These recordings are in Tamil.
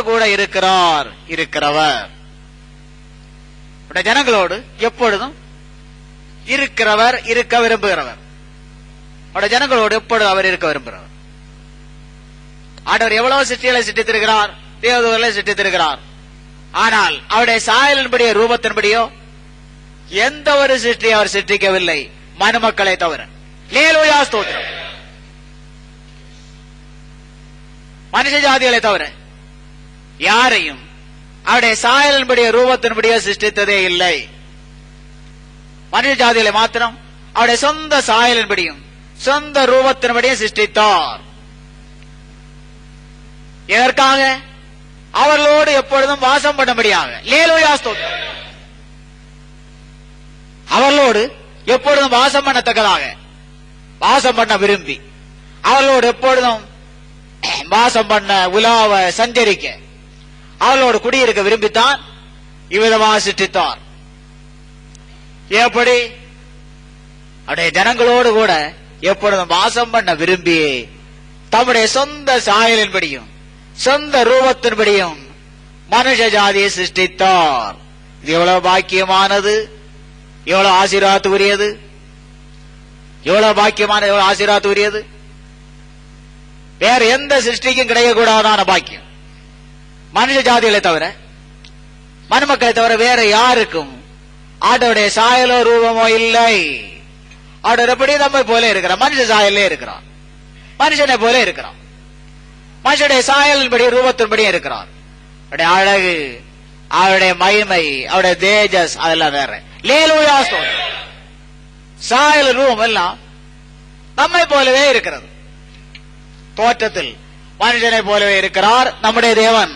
கூட இருக்கிறவர் ஜனங்களோடு எப்பொழுதும் இருக்கிறவர், இருக்க விரும்புகிறவர். ஜனங்களோடு எப்பொழுதும் அவர் இருக்க விரும்புகிறவர். ஆண்டவர் எவ்வளவு சிருஷ்டிகளை சிருஷ்டித்திருக்கிறார், தேவதூதர்களை சிருஷ்டித்திருக்கிறார். ஆனால் அவருடைய சாயலின்படியோ ரூபத்தின்படியோ எந்த ஒரு சிருஷ்டி அவர் சிருஷ்டிக்கவில்லை, மனுமக்களை தவிர. அல்லேலூயா, ஸ்தோத்திரம். மனுஷ ஜாதிகளை தவிர யாரையும் அவருடைய சாயலின்படியோ ரூபத்தின்படியோ சிருஷ்டித்ததே இல்லை. மனுஷ ஜாதிகளை மாத்திரம் அவருடைய சொந்த சாயலின்படியும் சொந்த ரூபத்தின்படியும் சிருஷ்டித்தார். எதற்காக? அவர்களோடு எப்பொழுதும் வாசம் பண்ணும்படியாக. அல்லேலூயா, ஸ்தோத்திரம். அவர்களோடு எப்பொழுதும் வாசம் பண்ணத்தக்கதாக, வாசம் பண்ண விரும்பி, அவர்களோடு எப்பொழுதும் வாசம் பண்ண, உலாவ, சஞ்சரிக்க, அவர்களோடு குடியிருக்க விரும்பித்தான் இவ்விதமாக சிருஷ்டித்தார். எப்படி? அவருடைய ஜனங்களோடு கூட எப்பொழுதும் வாசம் பண்ண விரும்பி தம்முடைய சொந்த சாயலின்படியும் சொந்த ரூபத்தின்படியும் மனுஷ ஜாதியை சிருஷ்டித்தார். இது எவ்வளவு பாக்கியமானது, எவ்வளவு ஆசீர்வாதத்துக்குரியது, எவ்வளவு பாக்கியமானது, எவ்வளவு ஆசீர்வாதத்துக்குரியது. வேற எந்த சிருஷ்டிக்கும் கிடைக்கக்கூடாதான பாக்கியம். மனுஷ ஜாதிகளை தவிர, மனுமக்களை தவிர வேற யாருக்கும் ஆண்டவருடைய சாயலோ ரூபமோ இல்லை. ஆண்டவர் எப்படி நம்மை போல இருக்கிறார், மனுஷ சாயலே இருக்கிறார், மனுஷனை போல இருக்கிறார், மனுஷனுடைய சாயலின்படி ரூபத்தின்படி இருக்கிறார். அவருடைய அழகு, அவருடைய மகிமை, அவருடைய தேஜஸ் அதெல்லாம் வேற. அல்லேலூயா, ஸ்தோத்திரம். சாயல் ரூபம் எல்லாம் நம்மை போலவே இருக்கிறது. தோற்றத்தில் மனுஷனை போலவே இருக்கிறார் நம்முடைய தேவன்.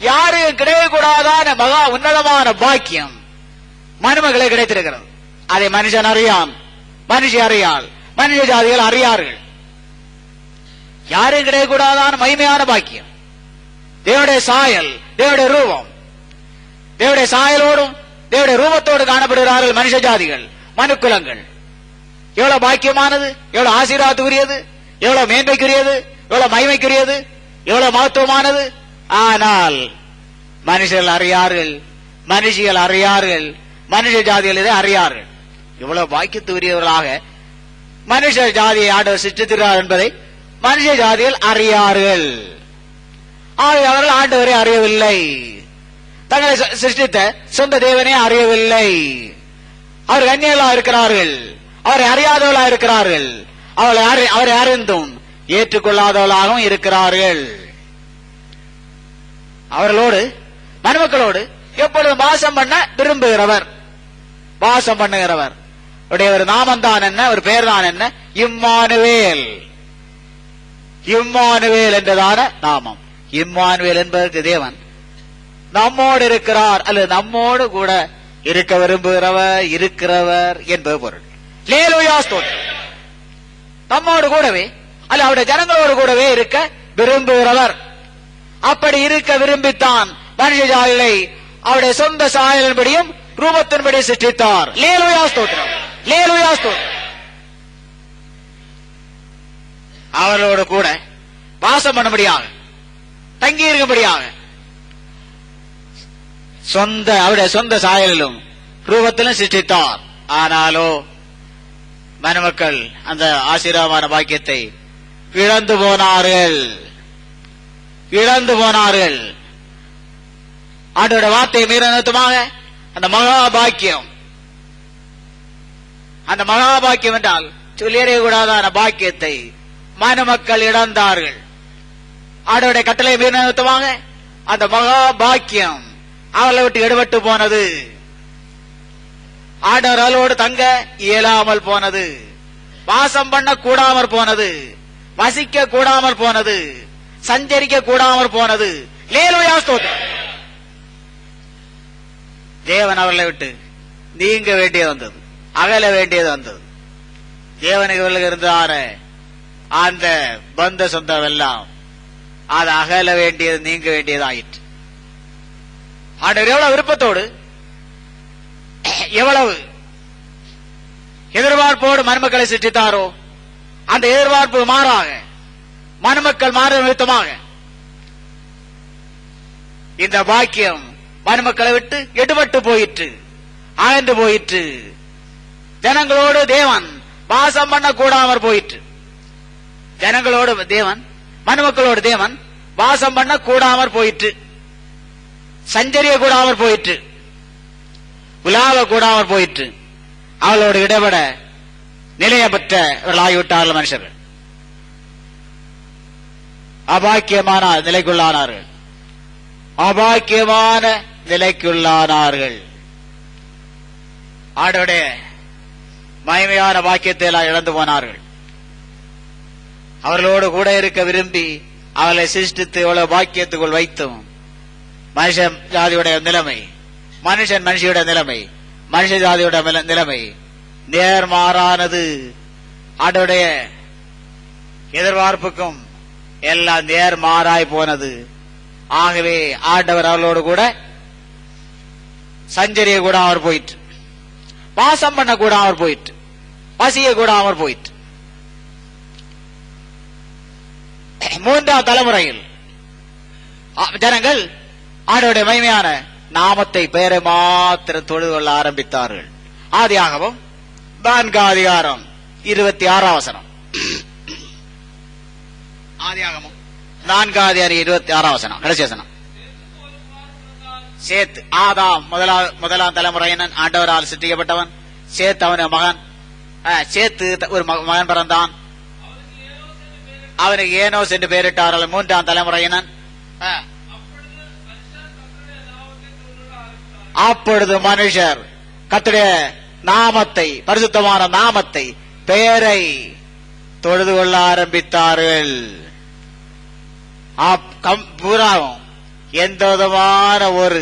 யாரும் கிடைக்கக்கூடாதான மகா உன்னதமான பாக்கியம் மனுமகளை கிடைத்திருக்கிறது. அதை மனுஷன் அறியான், மனுஷ அறியாள், மனுஷ ஜாதிகள் அறியார்கள். யாரும் கிடைக்கக்கூடாதான மகிமையான பாக்கியம். தேவனுடைய சாயல், தேவனுடைய ரூபம், தேவனுடைய சாயலோடும் தேவனுடைய ரூபத்தோடு காணப்படுகிறார்கள் மனுஷ ஜாதிகள், மனுக்குலங்கள். எவ்வளவு பாக்கியமானது, எவ்வளவு ஆசீர்வாதத்துக்குரியது, எவ்வளவு மேன்மைக்குரியது, எவ்வளவு மகிமைக்குரியது, எவ்வளவு மகத்துவமானது. ஆனால் மனுஷர்கள் அறியார்கள், மனுஷிகள் அறியார்கள், மனுஷ ஜாதிகள் இதை அறியார்கள். இவ்வளவு பாக்கியத்துக்குரியவர்களாக மனுஷ ஜாதியை ஆண்டவர் சிருஷ்டித்திருக்கிறார் என்பதை மனுஷ ஜாதிகள் அறியார்கள். அவர்கள் ஆண்டவரை அறியவில்லை, தங்களை சிருஷ்டித்த சொந்த தேவனே அறியவில்லை. அவர் கன்னியர்களா இருக்கிறார்கள், அவரை அறியாதவர்களா இருக்கிறார்கள், அவரை அறிந்தும் ஏற்றுக்கொள்ளாதவர்களாகவும் இருக்கிறார்கள். அவர்களோடு மனுமக்களோடு எப்பொழுதும் வாசம் பண்ண விரும்புகிறவர், வாசம் பண்ணுகிறவர். ஒரு நாமம் தான் என்ன, ஒரு பெயர் தான் என்ன? இம்மானுவேல். இம்மானுவேல் என்றதான நாமம். இம்மானுவேல் என்பதற்கு தேவன் நம்மோடு இருக்கிறார், அல்லது நம்மோடு கூட இருக்க விரும்புகிறவர், இருக்கிறவர் என்பது பொருள். அல்லேலூயா, ஸ்தோத்திரம். நம்மோடு கூடவே அல்ல அவருடைய ஜனங்களோடு கூடவே இருக்க விரும்புகிறவர். அப்படி இருக்க விரும்பித்தான் மனுஷ ஜாதிகளை அவருடைய சொந்த சாயலின்படியும் ரூபத்தின்படி சிருஷ்டித்தார். அல்லேலூயா, ஸ்தோத்திரம். அல்லேலூயா, ஸ்தோத்திரம். அவர்களோடு கூட வாசம் பண்ணும்படியாக, தங்கி இருக்கும்படியாக அவருடைய சொந்த சாயலிலும் ரூபத்திலும் சிருஷ்டித்தார். ஆனாலோ மனுமக்கள் அந்த ஆசீர்வாதமான பாக்கியத்தை இழந்து போனார்கள், இழந்து போனார்கள். ஆண்டவருடைய வார்த்தையை மீற நிறுத்தமாக அந்த மகாபாக்கியம், அந்த மகாபாக்கியம் என்றால் சொல்லியறியக்கூடாதான பாக்கியத்தை மனுமக்கள் இழந்தார்கள். ஆண்டவருடைய கட்டளை மீற நிறுத்தமாக அந்த மகாபாக்கியம் அவளை விட்டு எடுபட்டு போனது. ஆண்டவர்களோடு தங்க இயலாமல் போனது, வாசம் பண்ண கூடாமற் போனது, வசிக்க கூடாமற் போனது, சஞ்சரிக்க கூடாமற் போனது. அல்லேலூயா, ஸ்தோத்திரம். தேவன் அவர்களை விட்டு நீங்க வேண்டியது வந்தது, அகல வேண்டியது வந்தது. தேவனுக்கு இருந்தார அந்த பந்த சொந்தம் எல்லாம் அது அகல வேண்டியது, நீங்க வேண்டியது ஆயிற்று. ஆண்டவர் எவ்வளவு விருப்பத்தோடு, எவ்வளவு எதிர்பார்ப்போடு மருமக்களை சிருஷ்டித்தாரோ அந்த எதிர்பார்ப்பு மாறாக மருமக்கள் மாற நிமித்தமாக இந்த பாக்கியம் மருமக்களை விட்டு எடுபட்டு போயிற்று, அகன்று போயிற்று. ஜனங்களோடு தேவன் வாசம் பண்ண கூடாமற் போயிற்று. ஜனங்களோடு தேவன், மருமக்களோடு தேவன் வாசம் பண்ண கூடாமற் போயிற்று. சஞ்சரிய கூடாமற் போயிற்று, உலாவ கூடாமற் போயிற்று. அவளோடு இடைபட நிலைய பெற்றவர்களாகிவிட்டார்கள் மனுஷர்கள். அபாக்கியமான நிலைக்குள்ளானார்கள், அபாக்கியமான நிலைக்குள்ளானார்கள். ஆண்டவருடைய மகிமையான பாக்கியத்தை எல்லாம் இழந்து போனார்கள். அவர்களோடு கூட இருக்க விரும்பி அவர்களை சிருஷ்டித்து எவ்வளவு பாக்கியத்துக்குள் வைத்தும் மனுஷன் ஜாதியுடைய நிலைமை, மனுஷியுடைய நிலைமை, மனுஷ ஜாதியுடைய நிலைமை நேர்மாறானது. ஆண்டவருடைய எதிர்பார்ப்புக்கும் எல்லாம் நேர்மாறாய் போனது. ஆகவே ஆண்டவர் அவர்களோடு கூட சஞ்சரிய கூட அவர் போயிற்று, வாசம் பண்ண கூட அவர் போயிற்று, பசிய கூட அவர் போயிற்று. மூன்றாம் தலைமுறையில் ஜனங்கள் ஆண்டவருடைய மகிமையான நாமத்தை பெயரை மாத்திரம் தொழுது கொள்ள ஆரம்பித்தார்கள். ஆதியாகமம் 4 26 வசனம். ஆதியாகமம் 4 வசனம், கடைசி வசனம். சேத், ஆதாம் முதலாம் தலைமுறையினன், ஆண்டவரால் சிருஷ்டிக்கப்பட்டவன். சேத் அவன மகன். சேத்து ஒரு மகன் பிறந்தான், அவனுக்கு ஏனோஸ் என்று பெயரிட்டார்கள். 3ஆம் தலைமுறையினன். அப்பொழுது மனுஷர் கர்த்தருடைய நாமத்தை, பரிசுத்தமான நாமத்தை, பெயரை தொழுது கொள்ள ஆரம்பித்தார்கள். பூராவும் எந்த விதமான ஒரு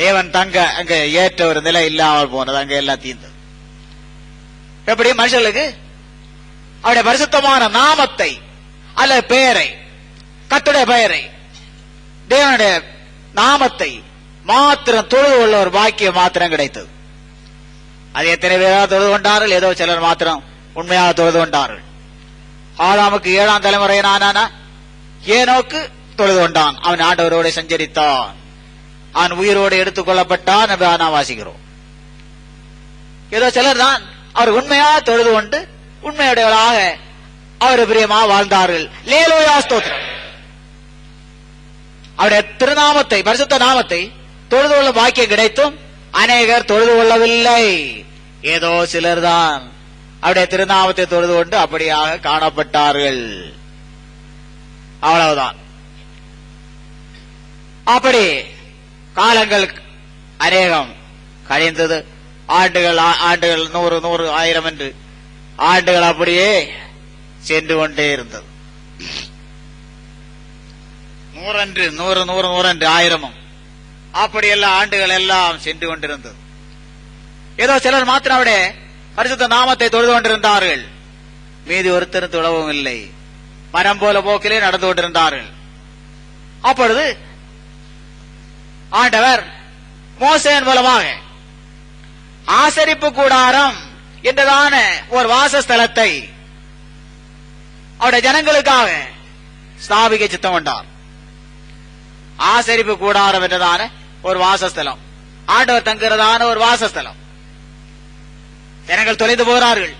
தேவன் தங்க அங்க ஏற்ற ஒரு நிலை இல்லாமல் போனது. அங்க எல்லாம் தீர்ந்தது. எப்படி மனுஷர்களுக்கு அவருடைய பரிசுத்தமான நாமத்தை அல்ல பெயரை, கர்த்தருடைய பெயரை, தேவனுடைய நாமத்தை மாத்திரம் தொழுது கொள்ள ஒரு பாக்கியம் மாத்திரம் கிடைத்தது. அது எத்தனை பேராக தொழுது கொண்டார்கள்? ஏதோ சிலர் மாத்திரம் உண்மையாக தொழுது கொண்டார்கள். ஆதாமுக்கு 7ஆம் தலைமுறையினான ஏனோக்கு தொழுது கொண்டான். அவன் ஆண்டவரோடு சஞ்சரித்தான், அவன் உயிரோடு எடுத்துக் கொள்ளப்பட்டான் என்று நாம் வாசிக்கிறோம். ஏதோ சிலர் தான் அவர் உண்மையாக தொழுது கொண்டு உண்மையுடையவராக அவர் பிரியமாக வாழ்ந்தார்கள். லேலூயா ஸ்தோத்திரம். அவருடைய திருநாமத்தை, பரிசுத்த நாமத்தை தொழுது கொள்ள பாக்கியம் கிடைத்தும் அநேகர் தொழுது கொள்ளவில்லை. ஏதோ சிலர் தான் அவருடைய திருநாமத்தை தொழுது கொண்டு அப்படியாக காணப்பட்டார்கள். அவ்வளவுதான். அப்படி காலங்கள் அநேகம் கழிந்தது. ஆண்டுகள் 100 1000 என்று ஆண்டுகள் அப்படியே சென்று கொண்டே இருந்தது. 100 1000 அப்படியெல்லாம் ஆண்டுகள் எல்லாம் சென்று கொண்டிருந்தது. ஏதோ சிலர் மாத்திரம் அவருடைய பரிசுத்த நாமத்தை தொழுது கொண்டிருந்தார்கள். மீதி ஒருத்தரும் தொழவும் இல்லை. மரம் போல போக்கிலே நடந்து கொண்டிருந்தார்கள். அப்பொழுது ஆண்டவர் மோசேயின் மூலமாக ஆசரிப்பு கூடாரம் என்றதான ஒரு வாசஸ்தலத்தை அவருடைய ஜனங்களுக்காக ஸ்தாபிக்க சித்தம் கொண்டார். ஆசரிப்பு கூடாரம் என்றதான ஒரு வாசஸ்தலம், ஆண்டவர் தங்குறதான ஒரு வாசஸ்தலம். ஜனங்கள் தொலைந்து போகிறார்கள்.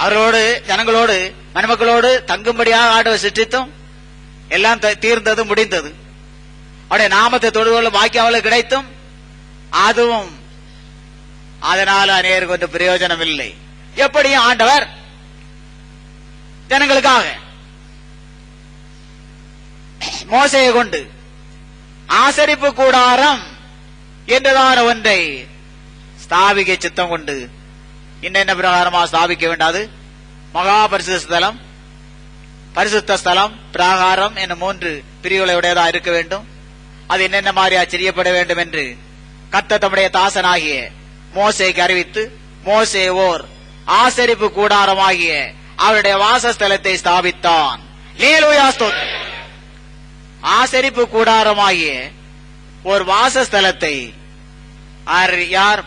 அவரோடு ஜனங்களோடு மணமக்களோடு தங்கும்படியாக ஆண்டவர் சிருஷ்டித்தும் எல்லாம் தீர்ந்தது, முடிந்தது. அவருடைய நாமத்தை தொழுது கொள்ள பாக்கியம் அவளுக்கு கிடைத்தும் அதுவும் அதனால அநேகருக்கு ஒன்று பிரயோஜனம் இல்லை. எப்படியும் ஆண்டவர் ஜனங்களுக்காக மோசையை கொண்டு ஆசரிப்பு கூடாரம் என்றதான ஒன்றை ஸ்தாபிக்க சித்தம் கொண்டு இன்னென்ன பிரகாரமா ஸ்தாபிக்க வேண்டாது. மகா பரிசுத்த ஸ்தலம், பரிசுத்த ஸ்தலம், பிராகாரம் என 3 பிரிவுகளை உடையதா இருக்க வேண்டும். அது என்னென்ன மாதிரியா செய்யப்பட வேண்டும் என்று கர்த்தர் தம்முடைய தாசனாகிய மோசேக்கு அறிவித்து, மோசே ஓர் ஆசரிப்பு கூடாரமாகிய அவருடைய வாசஸ்தலத்தை ஸ்தாபித்தான். லேலூயா ஸ்தோத்திரம். ஆசரிப்பு கூடாரமாகிய ஒரு வாசஸ்தலத்தை யார்